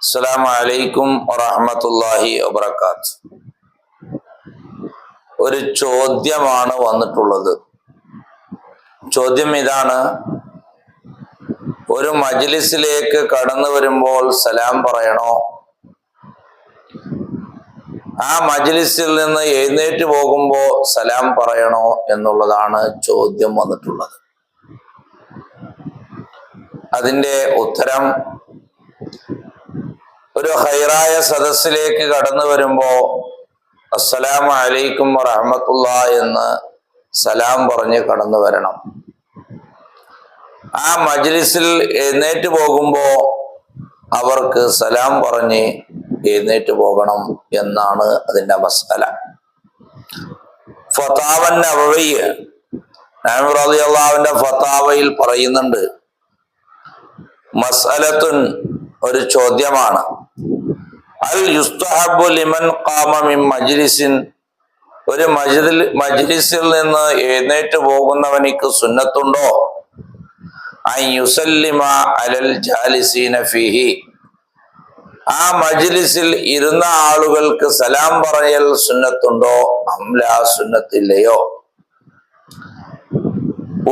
അസ്സലാമു അലൈക്കും വറഹ്മത്തുള്ളാഹി വബറകാത്ത്. ഒരു ചോദ്യമാണ് വന്നിട്ടുള്ളത്. ചോദ്യം ഇതാണ്: ഒരു മജ്ലിസിലേക്ക് കടന്നു വരുമ്പോൾ സലാം പറയണോ? ആ മജ്ലിസിൽ നിന്ന് എഴുന്നേറ്റ് പോകുമ്പോൾ സലാം പറയണോ എന്നുള്ളതാണ് ചോദ്യം വന്നിട്ടുള്ളത്. അതിൻ്റെ ഉത്തരം, ഒരു ഹൈറായ സദസ്സിലേക്ക് കടന്നു വരുമ്പോ അസ്സലാമു അലൈക്കും വറഹ്മത്തുള്ളാഹി എന്ന് സലാം പറഞ്ഞ് കടന്നു വരണം. ആ മജ്ലിസിൽ എഴുന്നേറ്റ് പോകുമ്പോ അവർക്ക് സലാം പറഞ്ഞ് എഴുന്നേറ്റ് പോകണം എന്നാണ് അതിന്റെ മസ്അല. ഫതാവ നബവി നബി റളിയല്ലാഹുവിന്റെ ഫതാവയിൽ പറയുന്നുണ്ട്, മസ്അലത്തുൻ, ഒരു ചോദ്യമാണ്. അൽ യുസ്തഹബ്ബു ലിമൻ ഖാമ മിൻ മജ്ലിസിൻ, ഒരു മജ്ലിസിൽ നിന്ന് എഴുന്നേറ്റ് പോകുന്നവനിക്ക് സുന്നത്തുണ്ടോ? അൻ യുസല്ലിമ അലൽ ജാലിസീന ഫീഹി, ആ മജ്ലിസിൽ ഇരുന്ന ആളുകൾക്ക് സലാം പറയൽ സുന്നത്തുണ്ടോ? അംലാ, സുന്നത്തില്ലയോ?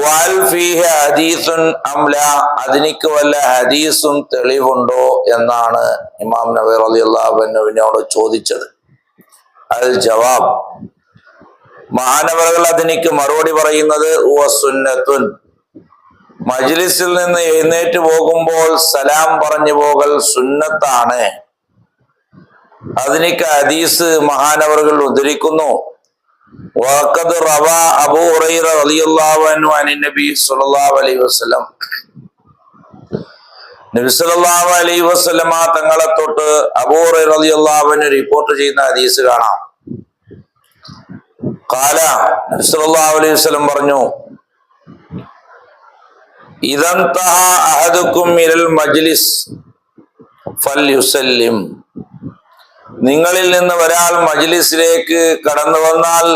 വൽ ഫീഹി ഹദീസുൻ അംലാ, അതിനിക്ക് വല്ല ഹദീസും തെളിവുണ്ടോ എന്നാണ് ഇമാം നബവി റളിയല്ലാഹു അൻഹുവിനോട് ചോദിച്ചത്. അൽ ജവാബ്, മഹാനവറുകൾ അതിനിക്ക് മറുപടി പറയുന്നത്, ഹുവ സുന്നത്തുൻ, മജ്ലിസിൽ നിന്ന് എഴുന്നേറ്റ് പോകുമ്പോൾ സലാം പറഞ്ഞു പോകൽ സുന്നത്താണ്. അതിനിക്ക് ഹദീസ് മഹാനവറുകൾ ഉദ്ധരിക്കുന്നു. വഖദ് റവാ അബൂ ഹുറൈറ റളിയല്ലാഹു അൻഹു അൻ നബി സ്വല്ലല്ലാഹു അലൈഹി വസല്ലം, നബി സല്ലല്ലാഹു അലൈഹി വസല്ലമ തങ്ങളെ തൊട്ട് അബൂ ഹുറൈറ റളിയല്ലാഹു അൻഹു റിപ്പോർട്ട് ചെയ്യുന്ന ഹദീസ് കാണാം. ഖാല, നബി സല്ലല്ലാഹു അലൈഹി വസല്ലം പറഞ്ഞു, ഇദൻതഹ അഹദുക്കും മിനൽ മജ്ലിസ് ഫൽയുസല്ലിം, നിങ്ങളിൽ നിന്ന് ഒരാൾ മജ്ലിസിലേക്ക് കടന്നു വന്നാൽ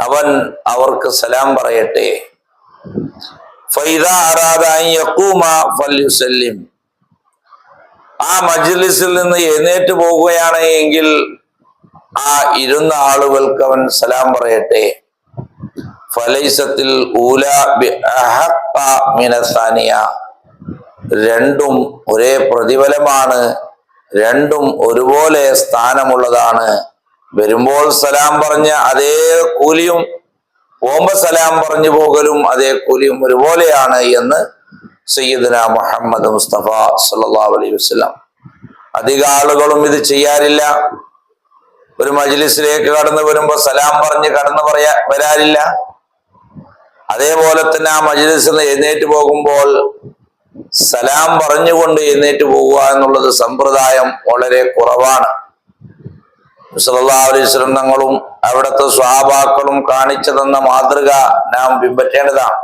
അവൻ അവർക്ക് സലാം പറയട്ടെ. ഫൈദാ അറാദ അൻ യഖൂമ ഫൽയുസല്ലിം, ആ മജ്ലിസിൽ നിന്ന് എഴുന്നേറ്റ് പോകുകയാണ് എങ്കിൽ ആ ഇരുന്ന ആളുകൾക്ക് അവൻ സലാം പറയട്ടെ. ഫലൈസത്തിൽ ഊല ബിഅഹഖ മിനസാനിയ, രണ്ടും ഒരേ പ്രതിഫലമാണ്, രണ്ടും ഒരുപോലെ സ്ഥാനമുള്ളതാണ്. വരുമ്പോൾ സലാം പറഞ്ഞ അതേ കൂലിയും പോകുമ്പോ സലാം പറഞ്ഞു പോകലും അതേ കൂലിയും ഒരുപോലെയാണ് എന്ന് സയ്യിദുനാ മുഹമ്മദ് മുസ്തഫ സല്ലല്ലാഹു അലൈഹി വസല്ലം. അധിക ആളുകളും ഇത് ചെയ്യാറില്ല. ഒരു മജ്ലിസിലേക്ക് കടന്നു വരുമ്പോ സലാം പറഞ്ഞ് വരാറില്ല. അതേപോലെ തന്നെ ആ മജ്ലിസിൽ നിന്ന് എഴുന്നേറ്റ് പോകുമ്പോൾ സലാം പറഞ്ഞുകൊണ്ട് എഴുന്നേറ്റ് പോകുക എന്നുള്ളത് സമ്പ്രദായം വളരെ കുറവാണ്. സല്ലല്ലാഹു അലൈഹി വസല്ലം തങ്ങളും അവിടുത്തെ സ്വഹാബാക്കളും കാണിച്ചു തന്ന മാതൃക നാം പിൻപറ്റേണ്ടതാണ്.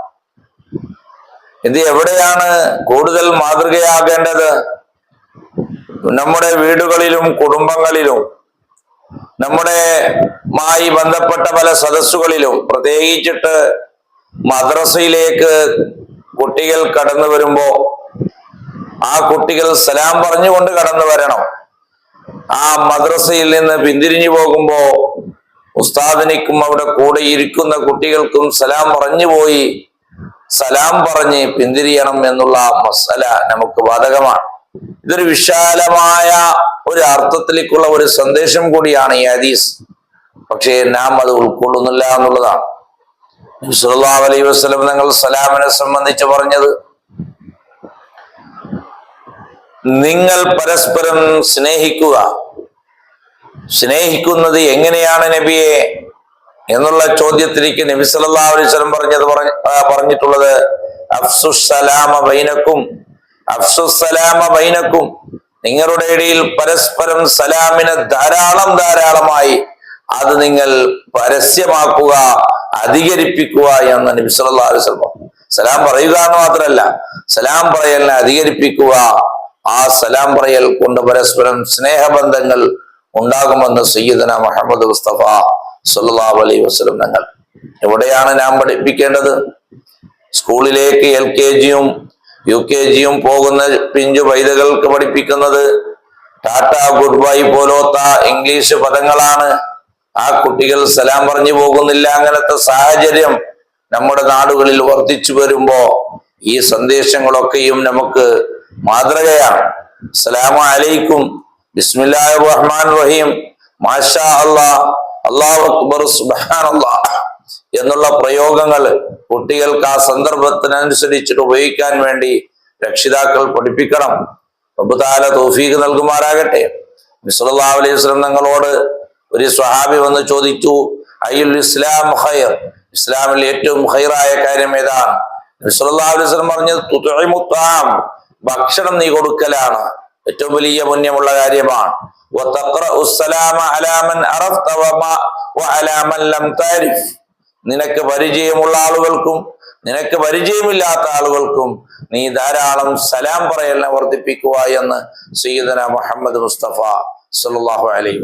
ഇത് എവിടെയാണ് കൂടുതൽ മാതൃകയാകേണ്ടത്? നമ്മുടെ വീടുകളിലും കുടുംബങ്ങളിലും നമ്മുടെ മായി ബന്ധപ്പെട്ട പല സദസ്സുകളിലും, പ്രത്യേകിച്ചിട്ട് മദ്രസയിലേക്ക് കുട്ടികൾ കടന്നു വരുമ്പോ ആ കുട്ടികൾ സലാം പറഞ്ഞുകൊണ്ട് കടന്നു വരണം. ആ മദ്രസയിൽ നിന്ന് പിന്തിരിഞ്ഞു പോകുമ്പോ ഉസ്താദിനിക്കും അവിടെ കൂടെ ഇരിക്കുന്ന കുട്ടികൾക്കും സലാം പറഞ്ഞു പോയി സലാം പറഞ്ഞ് പിന്തിരിയണം എന്നുള്ള മസല നമുക്ക് ബാധകമാണ്. ഇതൊരു വിശാലമായ ഒരു അർത്ഥത്തിലേക്കുള്ള ഒരു സന്ദേശം കൂടിയാണ് ഈ ഹദീസ്. പക്ഷേ നാം അത് ഉൾക്കൊള്ളുന്നില്ല എന്നുള്ളതാണ്. നബി സല്ലല്ലാഹു അലൈഹി വസല്ലം തങ്ങൾ സലാമിനെ സംബന്ധിച്ച് പറഞ്ഞത്, നിങ്ങൾ പരസ്പരം സ്നേഹിക്കുക. സ്നേഹിക്കുന്നത് എങ്ങനെയാണ് നബിയെ എന്നുള്ള ചോദ്യത്തിലേക്ക് നബി സല്ലല്ലാഹു അലൈഹി വസല്ലം പറഞ്ഞിട്ടുള്ളത്, അഫ്സുസ്സലാമ ബൈനക്കും, അഫ്സുസ്സലാമ ബൈനക്കും, നിങ്ങളുടെ ഇടയിൽ പരസ്പരം സലാമിനെ ധാരാളമായി അത് നിങ്ങൾ പരസ്യമാക്കുക, അധികരിപ്പിക്കുക എന്ന് നബി സല്ലല്ലാഹു അലൈഹി വസല്ലം. സലാം പറയുക എന്ന് മാത്രമല്ല, സലാം പറയലിനെ അധികരിപ്പിക്കുക. ആ സലാം പറയൽ കൊണ്ട് പരസ്പരം സ്നേഹബന്ധങ്ങൾ ഉണ്ടാകുമെന്ന് സയ്യിദുനാ മുഹമ്മദ് മുസ്തഫ സല്ലല്ലാഹു അലൈഹി വസല്ലം തങ്ങൾ. എവിടെയാണ് നാം പഠിപ്പിക്കേണ്ടത്? സ്കൂളിലേക്ക് LKG യും UKG യും പോകുന്ന പിഞ്ചു പൈതകൾക്ക് പഠിപ്പിക്കുന്നത് ടാറ്റ, ഗുഡ് ബൈ പോലത്ത ഇംഗ്ലീഷ് പദങ്ങളാണ്. ആ കുട്ടികൾ സലാം പറഞ്ഞു പോകുന്നില്ല. അങ്ങനത്തെ സാഹചര്യം നമ്മുടെ നാടുകളിൽ വർദ്ധിച്ചു വരുമ്പോ ഈ സന്ദേശങ്ങളൊക്കെയും നമുക്ക് മാതൃകയാണ്. അസ്സലാമു അലൈക്കും, ബിസ്മില്ലാഹിർ റഹ്മാനിർ റഹീം, മാഷാ അല്ലാഹ്, അല്ലാഹു അക്ബർ, സുബ്ഹാനല്ലാഹ് എന്നുള്ള പ്രയോഗങ്ങൾ കുട്ടികൾക്ക് ആ സന്ദർഭത്തിനനുസരിച്ചിട്ട് ഉപയോഗിക്കാൻ വേണ്ടി രക്ഷിതാക്കൾ പഠിപ്പിക്കണം. റബ്ബ് തആല തൗഫീഖ് നൽകുമാറാകട്ടെ. നബി സല്ലല്ലാഹു അലൈഹി വസല്ലം തങ്ങളോട് ഒരു സ്വഹാബി വന്ന് ചോദിച്ചു, അയ്യുൽ ഇസ്ലാം ഖൈർ, ഇസ്ലാമിൽ ഏറ്റവും ഖൈറായ കാര്യം ഏതാണ്? നബി സല്ലല്ലാഹു അലൈഹി വസല്ലം പറഞ്ഞത് തുത്ഇമു ത്വാം, ഭക്ഷണം നീ കൊടുക്കലാണ് ഏറ്റവും വലിയ പുണ്യമുള്ള കാര്യമാണ്. വതഖറഉ സലാമ അലാ മൻ അറഫ്ത വഅലാ മൻ ലം തഅരിഫ്, നിനക്ക് പരിചയമുള്ള ആളുകൾക്കും നിനക്ക് പരിചയമില്ലാത്ത ആളുകൾക്കും നീ ധാരാളം സലാം പറയലിനെ വർദ്ധിപ്പിക്കുക എന്ന് സയ്യിദന മുഹമ്മദ് മുസ്തഫ സല്ലല്ലാഹു അലൈഹി